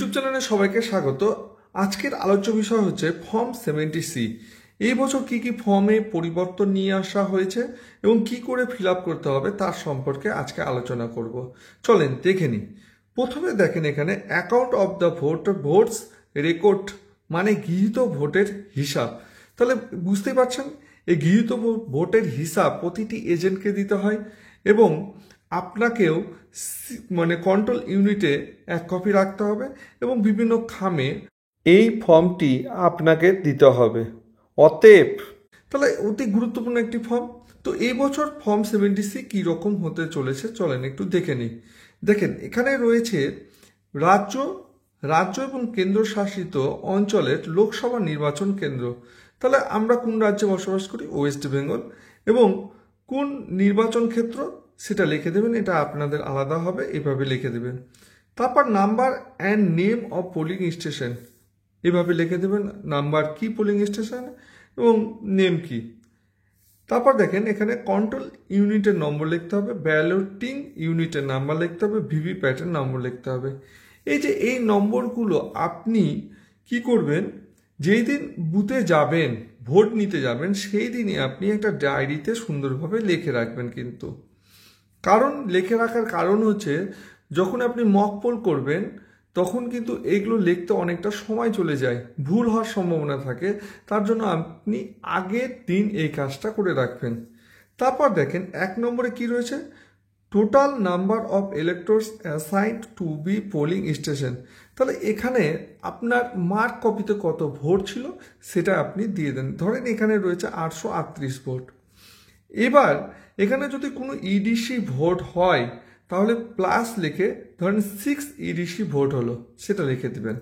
YouTube চ্যানেলে সবাইকে স্বাগত। আজকের আলোচ্য বিষয় হচ্ছে ফর্ম 70C। এই বছর কি কি ফর্মে পরিবর্তন নিয়ে আসা হয়েছে এবং কি করে ফিল আপ করতে হবে তার সম্পর্কে আজকে আলোচনা করব। চলেন দেখে নিই। প্রথমে দেখেন এখানে account of the votes record মানে গৃহীত ভোটের হিসাব। তাহলে বুঝতেই পারছেন এই গৃহীত ভোটের হিসাব প্রতিটি এজেন্টকে দিতে হয় এবং আপনাকেও মানে কন্ট্রোল ইউনিটে এক কপি রাখতে হবে এবং বিভিন্ন খামে এই ফর্মটি আপনাকে দিতে হবে। অতএব তাহলে অতি গুরুত্বপূর্ণ একটি ফর্ম। তো এই বছর ফর্ম 70C কী রকম হতে চলেছে চলেন একটু দেখে নিই। দেখেন এখানে রয়েছে রাজ্য এবং কেন্দ্রশাসিত অঞ্চলের লোকসভা নির্বাচন কেন্দ্র। তাহলে আমরা কোন রাজ্যে বসবাস করি? ওয়েস্ট বেঙ্গল। এবং কোন নির্বাচন ক্ষেত্র সেটা লিখে দেবেন, এটা আপনাদের আলাদা হবে, এভাবে লিখে দেবেন। তারপর number and name of polling station এভাবে লিখে দেবেন, নাম্বার কি পোলিং স্টেশন এবং নেম কি। তারপর দেখেন এখানে কন্ট্রোল ইউনিটের নম্বর লিখতে হবে, ব্যালটিং ইউনিটের নাম্বার লিখতে হবে, ভিভিপ্যাটের নম্বর লিখতে হবে। এই নম্বরগুলো আপনি কি করবেন, যেই দিন বুথে যাবেন ভোট নিতে যাবেন সেই দিনই আপনি একটা ডায়েরিতে সুন্দরভাবে লিখে রাখবেন। কিন্তু লিখে রাখার কারণ হচ্ছে যখন আপনি মক পোল করবেন তখন কিন্তু এইগুলো লিখতে অনেকটা সময় চলে যায়, ভুল হওয়ার সম্ভাবনা থাকে। তার জন্য আপনি আগের দিন এই কাজটা করে রাখবেন। তারপর দেখেন 1 নম্বরে কি রয়েছে, total number of electors assigned to be polling station. তাহলে এখানে আপনার মার্ক কপিতে কত ভোট ছিল সেটা আপনি দিয়ে দেন। ধরেন এখানে রয়েছে 838 ভোট। এবার এখানে যদি কোনো ইডিসি ভোট হয় তাহলে প্লাস লিখে ধরেন 6 ইডিসি ভোট হলো সেটা লিখে দেবেন।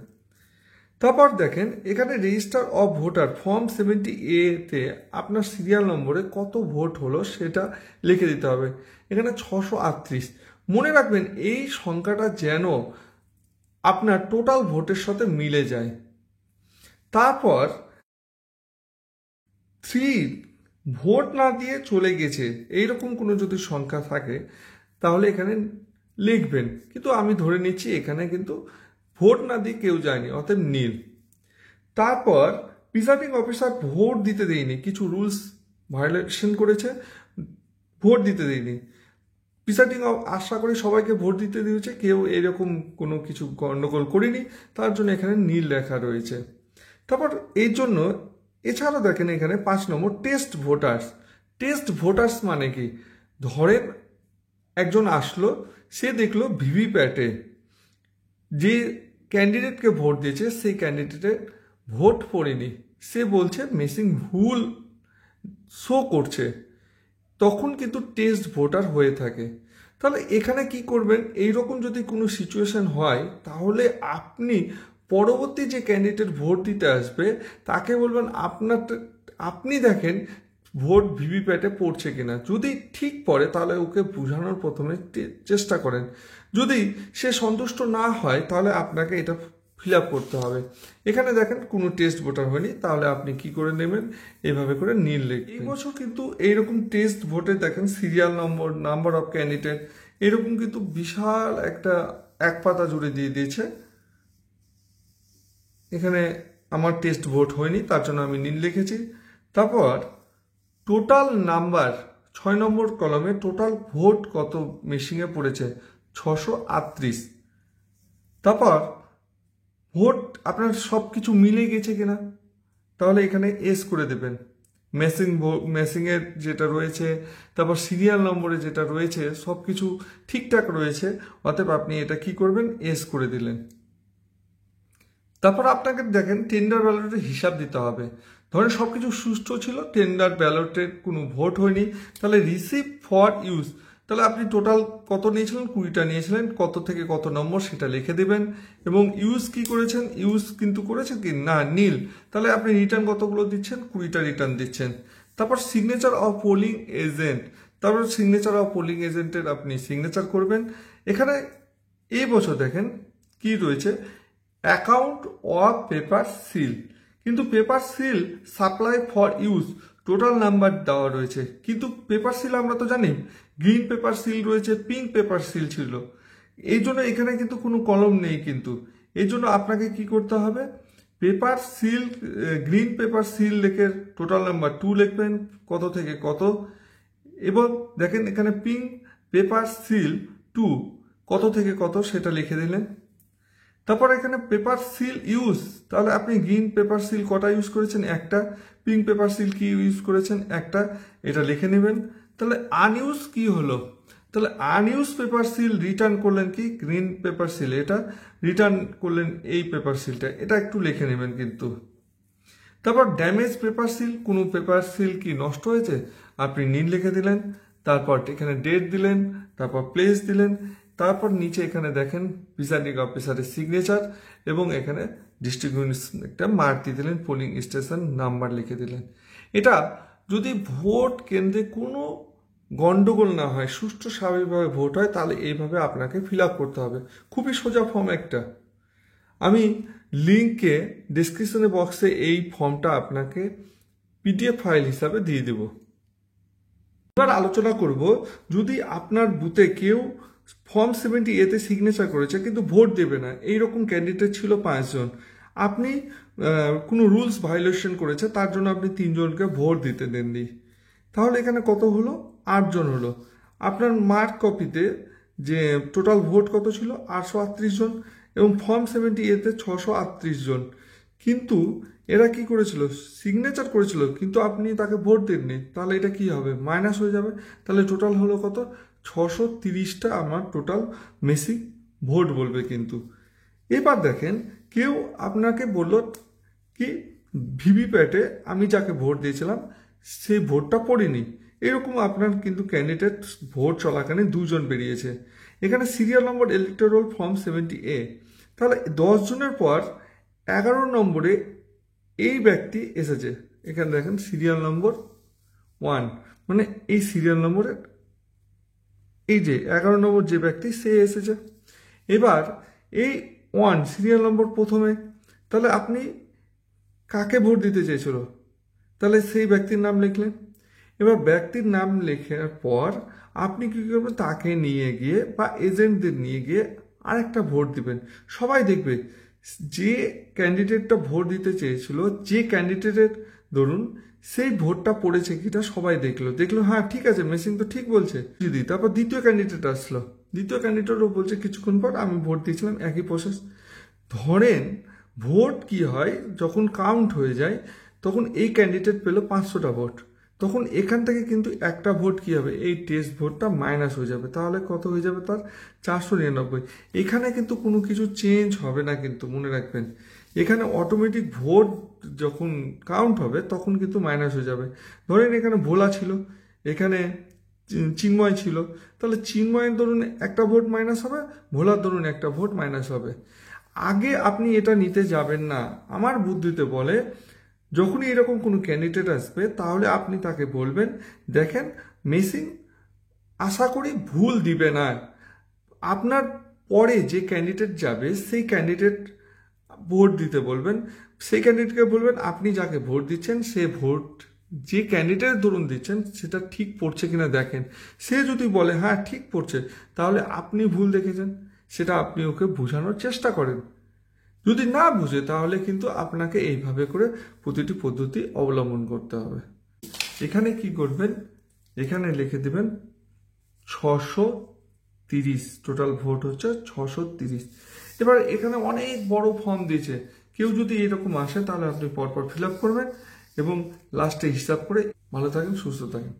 তারপর দেখেন এখানে রেজিস্টার অফ ভোটার ফর্ম 70A-তে আপনার সিরিয়াল নম্বরে কত ভোট হলো সেটা লিখে দিতে হবে। এখানে 638। মনে রাখবেন এই সংখ্যাটা যেন আপনার টোটাল ভোটের সাথে মিলে যায়। তারপর 3 ভোট না দিয়ে চলে গেছে এইরকম কোনো যদি সংখ্যা থাকে তাহলে এখানে লিখবেন, কিন্তু আমি ধরে নিচ্ছি এখানে কিন্তু ভোট না দিয়ে কেউ যায়নি, অতএব নীল। তারপর প্রিসাইডিং অফিসার ভোট দিতে দেয়নি, কিছু রুলস ভায়োলেশন করেছে, ভোট দিতে দেয়নি। প্রিসাইডিং আশা করি সবাইকে ভোট দিতে দিয়েছে, কেউ এরকম কোনো কিছু গণ্ডগোল করেনি, তার জন্য এখানে নীল লেখা রয়েছে। তারপর এই জন্য এছাড়াও দেখেন এখানে 5 নম্বর টেস্ট ভোটার্স মানে কি, ধরেন একজন আসলো, সে দেখলো ভিভিপ্যাটে যে ক্যান্ডিডেটকে ভোট দিয়েছে সেই ক্যান্ডিডেটের ভোট পড়েনি, সে বলছে মেশিন ভুল শো করছে, তখন কিন্তু টেস্ট ভোটার হয়ে থাকে। তাহলে এখানে কি করবেন, এইরকম যদি কোনো সিচুয়েশন হয় তাহলে আপনি পরবর্তী যে ক্যান্ডিডেট ভোট দিতে আসবে তাকে বলবেন আপনি দেখেন ভোট ভিভিপ্যাটে পড়ছে কিনা, যদি ঠিক পড়ে তাহলে ওকে বোঝানোর প্রথমে চেষ্টা করেন। যদি সে সন্তুষ্ট না হয় তাহলে আপনাকে এটা ফিল আপ করতে হবে। এখানে দেখেন কোনো টেস্ট ভোটার হয়নি, তাহলে আপনি কি করে নেবেন, এভাবে করে নীল লিখবেন। এই বছর কিন্তু এইরকম টেস্ট ভোটে দেখেন serial number, number of candidate এরকম কিন্তু বিশাল একটা এক পাতা জুড়ে দিয়ে দিয়েছে। এখানে আমার টেস্ট ভোট হয়নি তার জন্য আমি নীল লিখেছি। তারপর টোটাল নাম্বার 6 নম্বর কলমে টোটাল ভোট কত মেশিনে পড়েছে 638। তারপর ভোট আপনার সব কিছু মিলে গেছে কিনা তাহলে এখানে এস করে দেবেন। মেশিনের যেটা রয়েছে, তারপর সিরিয়াল নম্বরে যেটা রয়েছে সব কিছু ঠিকঠাক রয়েছে, অতএব আপনি এটা কি করবেন, এস করে দিলেন। তারপর আপনাকে দেখেন টেন্ডার ব্যালটের হিসাব দিতে হবে। ধরেন সব কিছু সুষ্ঠু ছিল, টেন্ডার ব্যালটের কোনো ভোট হয়নি, তাহলে রিসিভ ফর ইউজ, তাহলে আপনি টোটাল কত নিয়েছিলেন, 20টা নিয়েছিলেন, কত থেকে কত নম্বর সেটা লিখে দেবেন। এবং ইউজ কি করেছেন, ইউজ কিন্তু করেছেন কি না, নীল, তাহলে আপনি রিটার্ন কতগুলো দিচ্ছেন, 20টা রিটার্ন দিচ্ছেন। তারপর সিগনেচার অফ পোলিং এজেন্ট, তারপর সিগনেচার অফ পোলিং এজেন্টের আপনি সিগনেচার করবেন। এখানে এই বছর দেখেন কি রয়েছে, অ্যাকাউন্ট অফ পেপার সিল, কিন্তু paper seal supply for use total number দেওয়া রয়েছে, কিন্তু পেপার সিল আমরা তো জানি গ্রিন পেপার সিল রয়েছে, পিঙ্ক পেপার সিল ছিল, এই জন্য এখানে কিন্তু কোনো কলম নেই। কিন্তু এই জন্য আপনাকে কি করতে হবে, paper seal, green paper seal লিখে টোটাল নাম্বার 2 লিখবেন, কত থেকে কত, এবং দেখেন এখানে পিঙ্ক পেপার সিল 2 কত থেকে কত সেটা লিখে দিলেন। তারপর এখানে পেপার সিল ইউজ, তাহলে আপনি গ্রিন পেপার সিল কটা ইউজ করেছেন, একটা, পিঙ্ক পেপার সিল কি ইউজ করেছেন, একটা, এটা লিখে নেবেন। তাহলে আনইউজ কি হলো, তাহলে আনইউজ পেপার সিল রিটার্ন করলেন কি, গ্রিন পেপার সিল, এটা রিটার্ন করলেন এই পেপার সিলটা, এটা একটু লিখে নেবেন কিন্তু। তারপর ড্যামেজ পেপার সিল, কোনো পেপার সিল কি নষ্ট হয়েছে, আপনি নীল লিখে দিলেন, তারপর এখানে ডেট দিলেন, তারপর প্লেস দিলেন, তারপর নিচে এখানে দেখেন প্রিসাইডিং অফিসারের সিগনেচার, এবং এখানে ডিস্ট্রিবিউশন একটা মার্ক দিয়ে দিলেন, পোলিং স্টেশন নাম্বার লিখে দিলেন। এটা যদি ভোট কেন্দ্রে কোনো গন্ডগোল না হয়, সুষ্ঠু স্বাভাবিকভাবে ভোট হয়, তাহলে এইভাবে আপনাকে ফিল আপ করতে হবে। খুবই সোজা ফর্ম একটা, আমি লিঙ্কে ডিসক্রিপশনে বক্সে এই ফর্মটা আপনাকে পিডিএফ ফাইল হিসাবে দিয়ে দেব। এবার আলোচনা করব, যদি আপনার বুথে কেউ ফর্ম 70A সিগনেচার করেছে কিন্তু ভোট দেবে না, এইরকম ক্যান্ডিডেট ছিল 5 জন, আপনি কোনো রুলস ভায়োলেশন করেছে, তার জন্য আপনি 3 জনকে ভোট দিতে দেননি, তাহলে এখানে কত হলো, 8 জন হলো। আপনার মার্ক কপিতে যে টোটাল ভোট কত ছিল, 838 জন, এবং ফর্ম 70A 638 জন, কিন্তু এরা কি করেছিল, সিগনেচার করেছিল কিন্তু আপনি তাকে ভোট দেননি, তাহলে এটা কি হবে, মাইনাস হয়ে যাবে। তাহলে টোটাল হলো কত, 630টা আমার টোটাল মিসিং ভোট বলবে কিন্তু। এবার দেখেন কেউ আপনাকে বলল কি ভিভিপ্যাটে আমি যাকে ভোট দিয়েছিলাম সেই ভোটটা পড়িনি, এরকম আপনার কিন্তু ক্যান্ডিডেট ভোট চলাকালীন 2 জন বেরিয়েছে। এখানে serial number electoral form 70A, তাহলে 10 জনের পর 11 নম্বরে এই ব্যক্তি এসেছে, এখানে দেখেন সিরিয়াল নম্বর 1, মানে এই সিরিয়াল নম্বরের এই যে 11 নম্বর যে ব্যক্তি সে এসেছে। এবার এই 1 সিরিয়াল নম্বর প্রথমে, তাহলে আপনি কাকে ভোট দিতে চেয়েছিল, তাহলে সেই ব্যক্তির নাম লিখলেন। এবার ব্যক্তির নাম লেখার পর আপনি কী করবেন, তাকে নিয়ে গিয়ে বা এজেন্টদের নিয়ে গিয়ে আরেকটা ভোট দিবেন। সবাই দেখবে যে ক্যান্ডিডেটটা ভোট দিতে চেয়েছিল, যে ক্যান্ডিডেটের ধরুন সেই ভোটটা পড়েছে কিটা সবাই দেখলো হ্যাঁ ঠিক আছে মেশিন তো ঠিক বলছে, যদি তারপর দ্বিতীয় ক্যান্ডিডেট আসলো, দ্বিতীয় ক্যান্ডিডেটও বলছে কিছুক্ষণ পর আমি ভোট দিয়েছিলাম, একই প্রসেস। ধরেন ভোট কি হয়, যখন কাউন্ট হয়ে যায় তখন এই ক্যান্ডিডেট পেল 500টা ভোট, তখন এখান থেকে কিন্তু একটা ভোট কি হবে, এই টেস্ট ভোটটা মাইনাস হয়ে যাবে, তাহলে কত হয়ে যাবে তার 499। এখানে কিন্তু কোনো কিছু চেঞ্জ হবে না কিন্তু মনে রাখবেন, এখানে অটোমেটিক ভোট যখন কাউন্ট হবে তখন কিন্তু মাইনাস হয়ে যাবে। ধরেন এখানে ভোলা ছিল, এখানে চিন্ময় ছিল, তাহলে চিন্ময়ের ধরুন একটা ভোট মাইনাস হবে, ভোলার ধরুন একটা ভোট মাইনাস হবে। আগে আপনি এটা নিতে যাবেন না, আমার বুদ্ধিতে বলে যখনই এরকম কোনো ক্যান্ডিডেট আসবে তাহলে আপনি তাকে বলবেন দেখেন মেশিন আশা করি ভুল দিবে না, আপনার পরে যে ক্যান্ডিডেট যাবে সেই ক্যান্ডিডেট ভোট দিতে বলবেন, সেই ক্যান্ডিডেটকে বলবেন আপনি যাকে ভোট দিচ্ছেন সে ভোট যে ক্যান্ডিডেট ধরুন দিচ্ছেন সেটা ঠিক পড়ছে কিনা দেখেন, সে যদি বলে হ্যাঁ ঠিক পড়ছে তাহলে আপনি ভুল দেখেছেন, সেটা আপনি ওকে বোঝানোর চেষ্টা করেন। যদি না বুঝে তাহলে কিন্তু আপনাকে এইভাবে করে প্রতিটি পদ্ধতি অবলম্বন করতে হবে। এখানে কি করবেন, এখানে লিখে দেবেন 630, টোটাল ভোট হচ্ছে 630। এবার এখানে অনেক বড় ফর্ম দিয়েছে, কেউ যদি এরকম আসে তাহলে আপনি পরপর ফিল আপ করবেন এবং লাস্টে হিসাব করে। ভালো থাকেন, সুস্থ থাকেন।